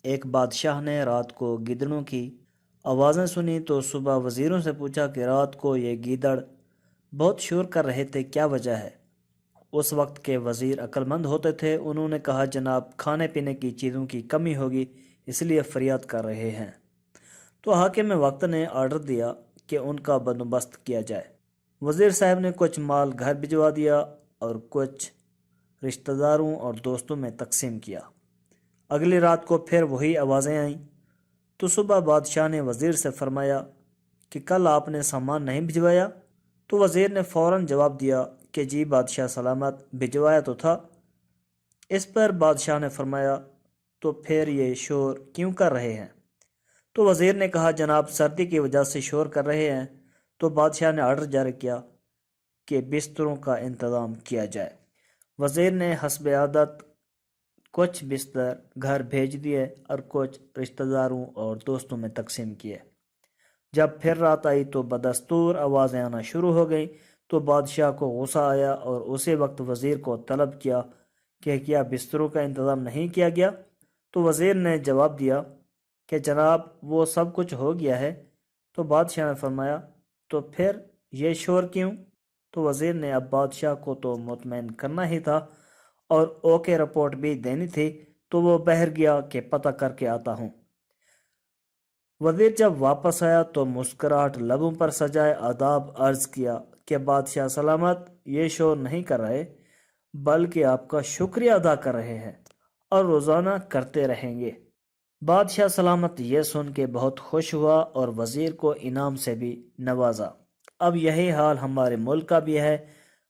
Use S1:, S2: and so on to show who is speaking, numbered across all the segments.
S1: ایک بادشاہ نے رات کو گیدڑوں کی آوازیں سنی تو صبح وزیروں سے پوچھا کہ رات کو یہ گیدڑ بہت شور کر رہے تھے، کیا وجہ ہے؟ اس وقت کے وزیر عقل مند ہوتے تھے، انہوں نے کہا جناب کھانے پینے کی چیزوں کی کمی ہوگی اس لیے فریاد کر رہے ہیں۔ تو حاکم وقت نے آرڈر دیا کہ ان کا بندوبست کیا جائے۔ وزیر صاحب نے کچھ مال گھر بھجوا دیا اور کچھ رشتہ داروں اور دوستوں میں تقسیم کیا۔ اگلی رات کو پھر وہی آوازیں آئیں تو صبح بادشاہ نے وزیر سے فرمایا کہ کل آپ نے سامان نہیں بھجوایا؟ تو وزیر نے فوراً جواب دیا کہ جی بادشاہ سلامت، بھجوایا تو تھا۔ اس پر بادشاہ نے فرمایا تو پھر یہ شور کیوں کر رہے ہیں؟ تو وزیر نے کہا جناب سردی کی وجہ سے شور کر رہے ہیں۔ تو بادشاہ نے آرڈر جاری کیا کہ بستروں کا انتظام کیا جائے۔ وزیر نے حسب عادت کچھ بستر گھر بھیج دیے اور کچھ رشتہ داروں اور دوستوں میں تقسیم کیے۔ جب پھر رات آئی تو بدستور آوازیں آنا شروع ہو گئیں تو بادشاہ کو غصہ آیا اور اسی وقت وزیر کو طلب کیا کہ کیا بستروں کا انتظام نہیں کیا گیا؟ تو وزیر نے جواب دیا کہ جناب وہ سب کچھ ہو گیا ہے۔ تو بادشاہ نے فرمایا تو پھر یہ شور کیوں؟ تو وزیر نے اب بادشاہ کو تو مطمئن کرنا ہی تھا اور اوکے رپورٹ بھی دینی تھی، تو وہ باہر گیا کہ پتہ کر کے آتا ہوں۔ وزیر جب واپس آیا تو مسکراہٹ لبوں پر سجائے آداب عرض کیا کہ بادشاہ سلامت، یہ شور نہیں کر رہے بلکہ آپ کا شکریہ ادا کر رہے ہیں اور روزانہ کرتے رہیں گے۔ بادشاہ سلامت یہ سن کے بہت خوش ہوا اور وزیر کو انعام سے بھی نوازا۔ اب یہی حال ہمارے ملک کا بھی ہے،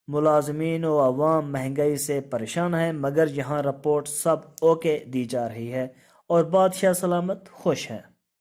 S1: ملازمین و عوام مہنگائی سے پریشان ہیں، مگر یہاں رپورٹ سب اوکے دی جا رہی ہے اور بادشاہ سلامت خوش ہیں۔